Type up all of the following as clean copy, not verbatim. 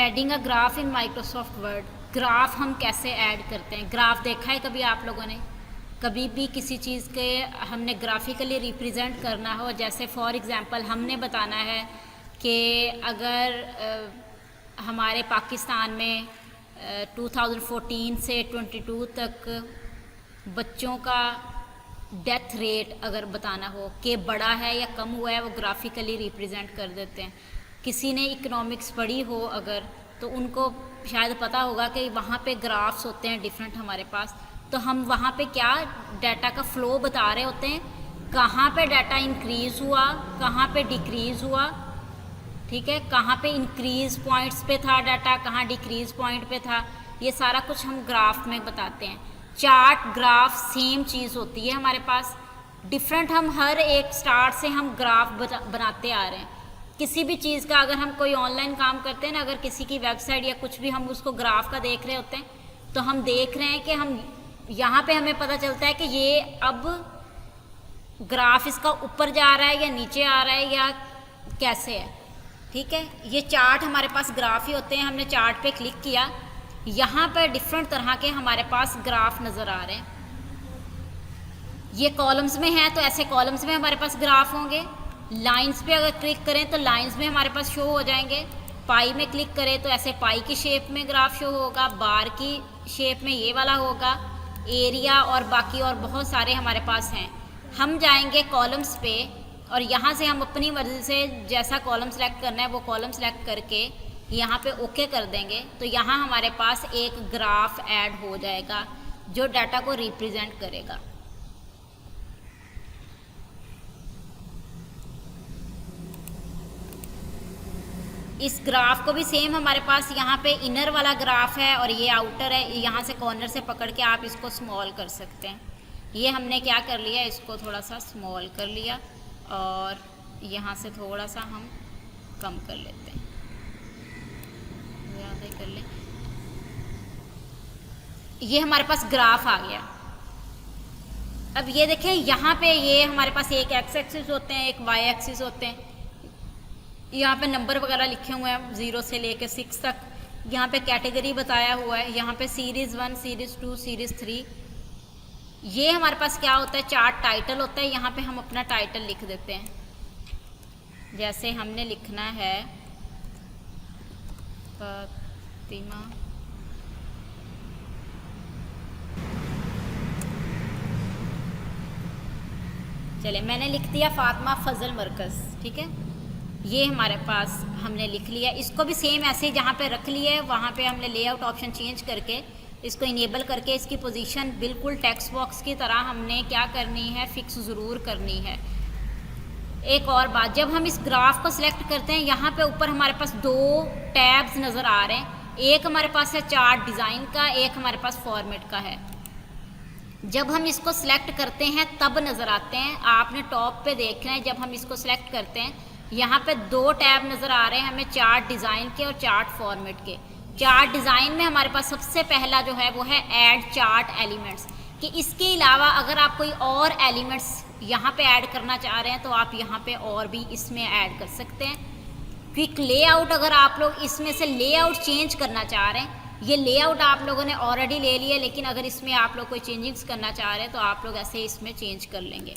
Adding a graph in Microsoft word. Graph हम कैसे add करते हैं? ग्राफ देखा है कभी आप लोगों ने? कभी भी किसी चीज़ के हमने ग्राफिकली रिप्रेजेंट करना हो, जैसे फॉर एग्जांपल हमने बताना है कि अगर हमारे पाकिस्तान में 2014 से 22 तक बच्चों का डेथ रेट अगर बताना हो कि बड़ा है या कम हुआ है, वो ग्राफिकली रिप्रेजेंट कर देते हैं। किसी ने इकोनॉमिक्स पढ़ी हो अगर, तो उनको शायद पता होगा कि वहाँ पे ग्राफ्स होते हैं डिफरेंट हमारे पास। तो हम वहाँ पे क्या डाटा का फ़्लो बता रहे होते हैं, कहाँ पे डाटा इंक्रीज़ हुआ, कहाँ पे डिक्रीज़ हुआ, ठीक है, कहाँ पे इंक्रीज़ पॉइंट्स पे था डाटा, कहाँ डिक्रीज़ पॉइंट पे था, ये सारा कुछ हम ग्राफ में बताते हैं। चार्ट ग्राफ सेम चीज़ होती है हमारे पास, डिफरेंट हम हर एक स्टार्ट से हम ग्राफ बनाते आ रहे हैं। किसी भी चीज़ का अगर हम कोई ऑनलाइन काम करते हैं ना, अगर किसी की वेबसाइट या कुछ भी हम उसको ग्राफ का देख रहे होते हैं, तो हम देख रहे हैं कि हम यहाँ पे हमें पता चलता है कि ये अब ग्राफ इसका ऊपर जा रहा है या नीचे आ रहा है या कैसे है, ठीक है। ये चार्ट हमारे पास ग्राफ ही होते हैं। हमने चार्ट पे क्लिक किया, यहाँ पर डिफरेंट तरह के हमारे पास ग्राफ नज़र आ रहे हैं। ये कॉलम्स में है तो ऐसे कॉलम्स में हमारे पास ग्राफ होंगे। लाइंस पे अगर क्लिक करें तो लाइंस में हमारे पास शो हो जाएंगे। पाई में क्लिक करें तो ऐसे पाई की शेप में ग्राफ शो होगा, बार की शेप में ये वाला होगा, एरिया और बाकी और बहुत सारे हमारे पास हैं। हम जाएंगे कॉलम्स पे और यहाँ से हम अपनी मर्ज़ी से जैसा कॉलम सेलेक्ट करना है वो कॉलम सेलेक्ट करके यहाँ पे ओके कर देंगे, तो यहाँ हमारे पास एक ग्राफ ऐड हो जाएगा जो डाटा को रिप्रेजेंट करेगा। इस ग्राफ को भी सेम हमारे पास यहाँ पे इनर वाला ग्राफ है और ये आउटर है। यहाँ से कॉर्नर से पकड़ के आप इसको स्मॉल कर सकते हैं। ये हमने क्या कर लिया, इसको थोड़ा सा स्मॉल कर लिया और यहाँ से थोड़ा सा हम कम कर लेते हैं, ज़्यादा ही कर लें। ये हमारे पास ग्राफ आ गया। अब ये देखें, यहाँ पे ये हमारे पास एक एक्स एक्सिस होते हैं, एक वाई एक्सिस होते हैं। यहाँ पे नंबर वगैरह लिखे हुए हैं 0 से लेके 6 तक। यहाँ पे कैटेगरी बताया हुआ है, यहाँ पे सीरीज़ 1, सीरीज़ 2, सीरीज़ 3। ये हमारे पास क्या होता है, चार्ट टाइटल होता है। यहाँ पे हम अपना टाइटल लिख देते हैं। जैसे हमने लिखना है फातिमा चले, मैंने लिख दिया फातिमा फजल मरकज़, ठीक है। ये हमारे पास हमने लिख लिया। इसको भी सेम ऐसे ही जहाँ पे रख लिए वहाँ पे हमने लेआउट ऑप्शन चेंज करके इसको इनेबल करके इसकी पोजीशन बिल्कुल टेक्स्ट बॉक्स की तरह हमने क्या करनी है, फिक्स ज़रूर करनी है। एक और बात, जब हम इस ग्राफ को सिलेक्ट करते हैं, यहाँ पे ऊपर हमारे पास 2 टैब्स नज़र आ रहे हैं। एक हमारे पास है चार्ट डिज़ाइन का, एक हमारे पास फॉर्मेट का है। जब हम इसको सिलेक्ट करते हैं तब नज़र आते हैं, आपने टॉप पे देखना है। जब हम इसको सिलेक्ट करते हैं, यहाँ पे 2 टैब नज़र आ रहे हैं हमें, चार्ट डिज़ाइन के और चार्ट फॉर्मेट के। चार्ट डिज़ाइन में हमारे पास सबसे पहला जो है वो है ऐड चार्ट एलिमेंट्स, कि इसके अलावा अगर आप कोई और एलिमेंट्स यहाँ पे ऐड करना चाह रहे हैं तो आप यहाँ पे और भी इसमें ऐड कर सकते हैं। क्विक लेआउट, अगर आप लोग इसमें से लेआउट चेंज करना चाह रहे हैं, ये लेआउट आप लोगों ने ऑलरेडी ले लिया, लेकिन अगर इसमें आप लोग कोई चेंजिंग्स करना चाह रहे हैं तो आप लोग ऐसे इसमें चेंज कर लेंगे।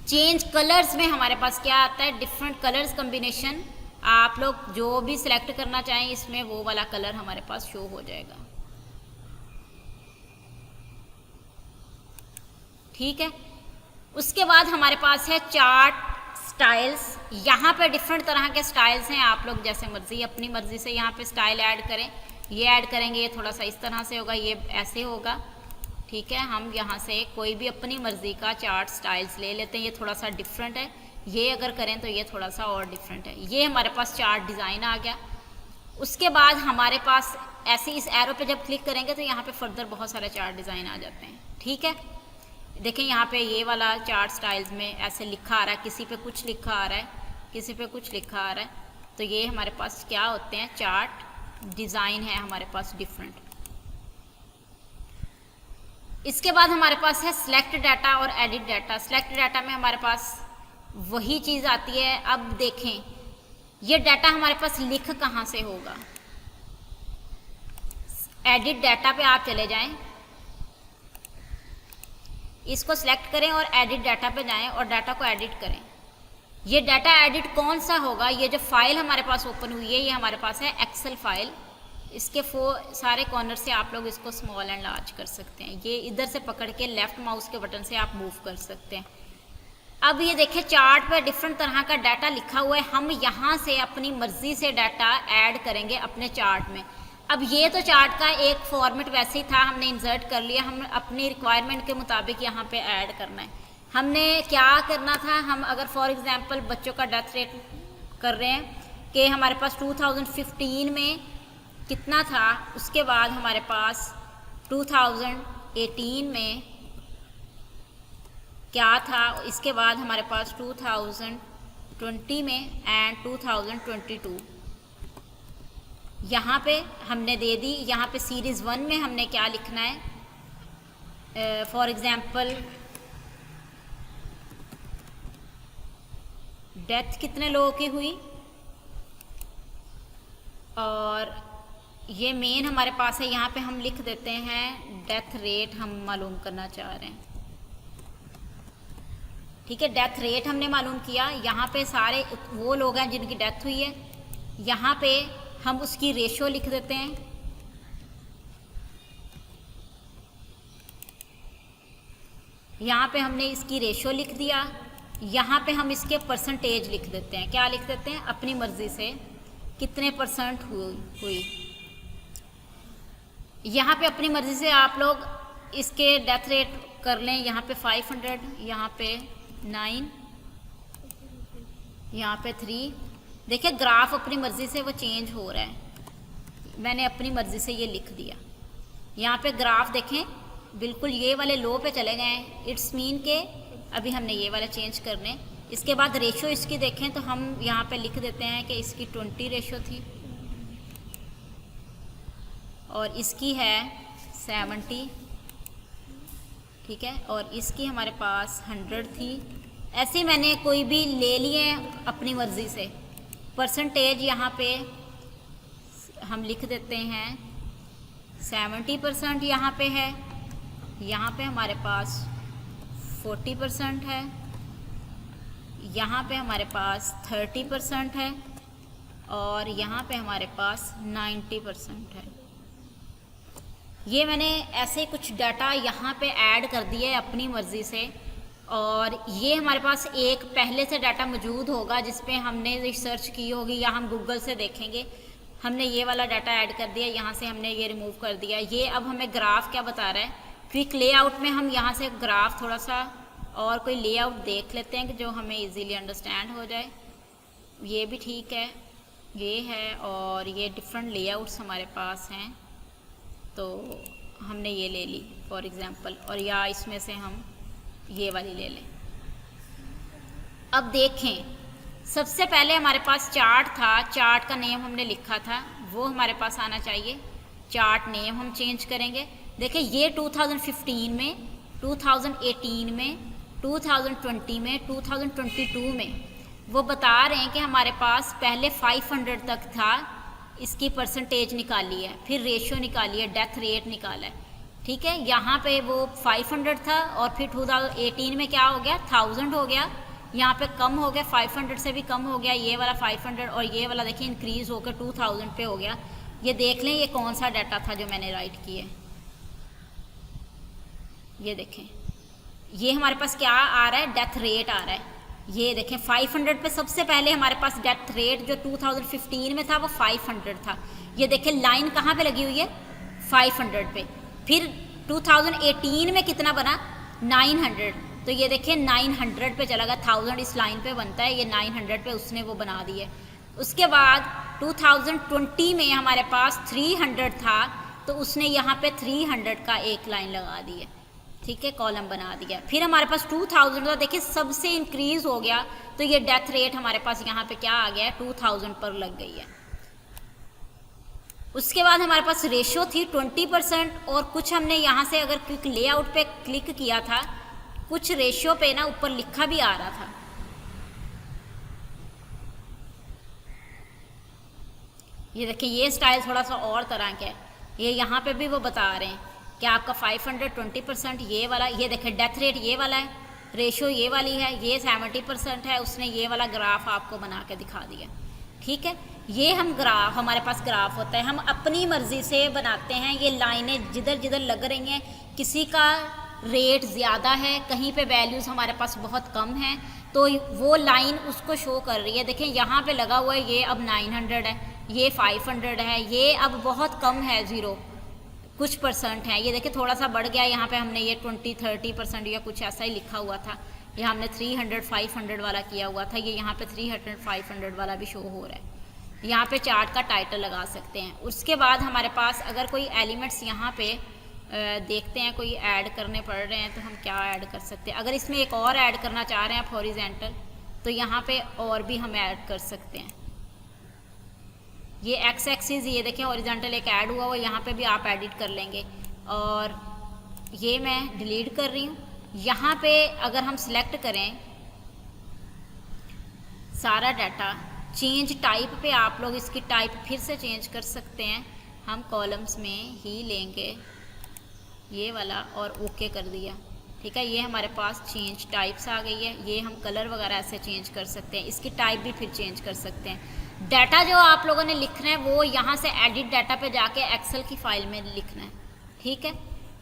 चेंज कलर्स में हमारे पास क्या आता है, डिफरेंट कलर्स कम्बिनेशन। आप लोग जो भी सिलेक्ट करना चाहें इसमें वो वाला कलर हमारे पास शो हो जाएगा, ठीक है। उसके बाद हमारे पास है चार्ट स्टाइल्स। यहाँ पे डिफरेंट तरह के स्टाइल्स हैं, आप लोग जैसे मर्जी अपनी मर्जी से यहाँ पे स्टाइल ऐड करें। ये ऐड करेंगे, ये थोड़ा सा इस तरह से होगा, ये ऐसे होगा, ठीक है। हम यहाँ से कोई भी अपनी मर्ज़ी का चार्ट स्टाइल्स ले लेते हैं। ये थोड़ा सा डिफरेंट है, ये अगर करें तो ये थोड़ा सा और डिफरेंट है। ये हमारे पास चार्ट डिज़ाइन आ गया। उसके बाद हमारे पास ऐसे इस एरो पे जब क्लिक करेंगे तो यहाँ पे फर्दर बहुत सारे चार्ट डिज़ाइन आ जाते हैं, ठीक है। देखें यहाँ पे ये वाला चार्ट स्टाइल्स में ऐसे लिखा आ रहा है, किसी पे कुछ लिखा आ रहा है, किसी पे कुछ लिखा आ रहा है। तो ये हमारे पास क्या होते हैं, चार्ट डिज़ाइन है हमारे पास डिफरेंट। इसके बाद हमारे पास है सिलेक्ट डाटा और एडिट डाटा। सिलेक्ट डाटा में हमारे पास वही चीज़ आती है। अब देखें, ये डाटा हमारे पास लिख कहाँ से होगा? एडिट डाटा पे आप चले जाएं, इसको सिलेक्ट करें और एडिट डाटा पे जाएं और डाटा को एडिट करें। ये डाटा एडिट कौन सा होगा? ये जो फाइल हमारे पास ओपन हुई है ये हमारे पास है एक्सेल फाइल। इसके सारे कॉर्नर से आप लोग इसको स्मॉल एंड लार्ज कर सकते हैं। ये इधर से पकड़ के लेफ्ट माउस के बटन से आप मूव कर सकते हैं। अब ये देखिए चार्ट पे डिफरेंट तरह का डाटा लिखा हुआ है। हम यहाँ से अपनी मर्जी से डाटा ऐड करेंगे अपने चार्ट में। अब ये तो चार्ट का एक फॉर्मेट वैसे ही था, हमने इंसर्ट कर लिया, हम अपनी रिक्वायरमेंट के मुताबिक यहाँ पे ऐड करना है। हमने क्या करना था, हम अगर फॉर एग्जांपल बच्चों का डेथ रेट कर रहे हैं कि हमारे पास 2015 में कितना था, उसके बाद हमारे पास 2018 में क्या था, इसके बाद हमारे पास 2020 में एंड 2022 यहाँ पे हमने दे दी। यहाँ पे सीरीज़ 1 में हमने क्या लिखना है, फॉर एग्ज़ाम्पल डेथ कितने लोगों की हुई, और ये मेन हमारे पास है। यहाँ पे हम लिख देते हैं डेथ रेट हम मालूम करना चाह रहे हैं। ठीक है, डेथ रेट हमने मालूम किया। यहाँ पे सारे वो लोग हैं जिनकी डेथ हुई है, यहाँ पे हम उसकी रेशो लिख देते हैं। यहाँ पे हमने इसकी रेशो लिख दिया। यहाँ पे हम इसके परसेंटेज लिख देते हैं। क्या लिख देते हैं? अपनी मर्जी से कितने परसेंट हुई। यहाँ पे अपनी मर्जी से आप लोग इसके डेथ रेट कर लें। यहाँ पे 500, यहाँ पे 9, यहाँ पे 3। देखिए ग्राफ अपनी मर्ज़ी से वो चेंज हो रहा है। मैंने अपनी मर्ज़ी से ये लिख दिया। यहाँ पे ग्राफ देखें बिल्कुल ये वाले लो पे चले गए हैं। इट्स मीन के अभी हमने ये वाला चेंज करने। इसके बाद रेशो इसकी देखें तो हम यहाँ पे लिख देते हैं कि इसकी 20 रेशो थी और इसकी है 70। ठीक है, और इसकी हमारे पास 100 थी। ऐसे मैंने कोई भी ले लिए अपनी मर्ज़ी से। परसेंटेज यहाँ पे हम लिख देते हैं 70% यहाँ पे है। यहाँ पे हमारे पास 40% है। यहाँ पे हमारे पास 30% है और यहाँ पे हमारे पास 90% है। ये मैंने ऐसे कुछ डाटा यहाँ पे ऐड कर दिया है अपनी मर्ज़ी से। और ये हमारे पास एक पहले से डाटा मौजूद होगा जिस पे हमने रिसर्च की होगी या हम गूगल से देखेंगे। हमने ये वाला डाटा ऐड कर दिया, यहाँ से हमने ये रिमूव कर दिया। ये अब हमें ग्राफ क्या बता रहा है, क्विक लेआउट में हम यहाँ से ग्राफ थोड़ा सा और कोई लेआउट देख लेते हैं कि जो हमें इजीली अंडरस्टैंड हो जाए। ये भी ठीक है, ये है, और ये डिफरेंट लेआउट्स हमारे पास हैं तो हमने ये ले ली फॉर एग्ज़ाम्पल, और या इसमें से हम ये वाली ले लें। अब देखें सबसे पहले हमारे पास चार्ट था, चार्ट का नेम हमने लिखा था वो हमारे पास आना चाहिए। चार्ट नेम हम चेंज करेंगे। देखिए ये 2015 में, 2018 में, 2020 में, 2022 में वो बता रहे हैं कि हमारे पास पहले 500 तक था, इसकी परसेंटेज निकाली है, फिर रेशियो निकाली है, डेथ रेट निकाला है। ठीक है, यहाँ पे वो 500 था और फिर 2018 में क्या हो गया, 1000 हो गया। यहाँ पे कम हो गया, 500 से भी कम हो गया ये वाला 500, और ये वाला देखिए इंक्रीज़ होकर 2000 पे हो गया। ये देख लें ये कौन सा डाटा था जो मैंने राइट किया। ये देखें ये हमारे पास क्या आ रहा है, डेथ रेट आ रहा है। ये देखें 500 पे सबसे पहले हमारे पास डेथ रेट जो 2015 में था वो 500 था। ये देखें लाइन कहाँ पे लगी हुई है, 500 पे। फिर 2018 में कितना बना, 900। तो ये देखिए 900 पे चला गया, 1000 इस लाइन पे बनता है, ये 900 पे उसने वो बना दिए। उसके बाद 2020 में हमारे पास 300 था तो उसने यहाँ पे 300 का एक लाइन लगा दी है। ठीक है, कॉलम बना दिया। फिर हमारे पास 2000 था, देखिए सबसे इंक्रीज़ हो गया तो ये डेथ रेट हमारे पास यहाँ पे क्या आ गया है, 2000 पर लग गई है। उसके बाद हमारे पास रेशो थी 20%, और कुछ हमने यहाँ से अगर क्लिक लेआउट पे क्लिक किया था, कुछ रेशियो पे ना ऊपर लिखा भी आ रहा था। ये देखिए ये स्टाइल थोड़ा सा और तरह का है। ये यहाँ पे भी वो बता रहे हैं कि आपका 520% ये वाला, ये देखिए डेथ रेट ये वाला है, रेशो ये वाली है, ये 70% है। उसने ये वाला ग्राफ आपको बना के दिखा दिया। ठीक है, ये हम ग्राफ, हमारे पास ग्राफ होता है, हम अपनी मर्ज़ी से बनाते हैं। ये लाइनें जिधर जिधर लग रही हैं, किसी का रेट ज़्यादा है, कहीं पे वैल्यूज़ हमारे पास बहुत कम हैं, तो वो लाइन उसको शो कर रही है। देखें यहाँ पे लगा हुआ है, ये अब 900 है, ये 500 है, ये अब बहुत कम है, 0 कुछ % है। ये देखिए थोड़ा सा बढ़ गया, यहाँ पे हमने ये 20-30% या कुछ ऐसा ही लिखा हुआ था। ये हमने 300-500 वाला किया हुआ था, ये यहाँ पे 300-500 वाला भी शो हो रहा है। यहाँ पे चार्ट का टाइटल लगा सकते हैं। उसके बाद हमारे पास अगर कोई एलिमेंट्स यहाँ पे देखते हैं कोई ऐड करने पड़ रहे हैं, तो हम क्या ऐड कर सकते हैं। अगर इसमें एक और ऐड करना चाह रहे हैं आप हॉरिजेंटल, तो यहाँ पे और भी हम ऐड कर सकते हैं। ये एक्स एक्सिस, ये देखें हॉरिजॉन्टल एक ऐड हुआ हुआ, यहाँ पे भी आप एडिट कर लेंगे। और ये मैं डिलीट कर रही हूँ। यहाँ पे अगर हम सिलेक्ट करें सारा डाटा, चेंज टाइप पे आप लोग इसकी टाइप फिर से चेंज कर सकते हैं। हम कॉलम्स में ही लेंगे ये वाला और ओके कर दिया। ठीक है, ये हमारे पास चेंज टाइप्स आ गई है। ये हम कलर वगैरह ऐसे चेंज कर सकते हैं, इसकी टाइप भी फिर चेंज कर सकते हैं। डाटा जो आप लोगों ने लिखना है वो यहाँ से एडिट डाटा पे जाके एक्सेल की फाइल में लिखना है। ठीक है,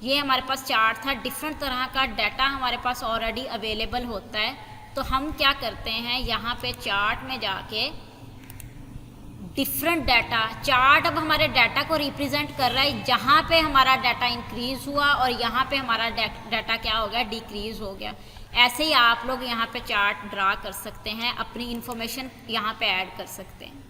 ये हमारे पास चार्ट था। डिफरेंट तरह का डाटा हमारे पास ऑलरेडी अवेलेबल होता है, तो हम क्या करते हैं, यहाँ पे चार्ट में जाके डिफरेंट डाटा, चार्ट अब हमारे डाटा को रिप्रेजेंट कर रहा है। जहाँ पे हमारा डाटा इंक्रीज हुआ और यहाँ पे हमारा डाटा क्या हो गया, डिक्रीज हो गया। ऐसे ही आप लोग यहाँ पे चार्ट ड्रा कर सकते हैं, अपनी इंफॉर्मेशन यहाँ पे ऐड कर सकते हैं।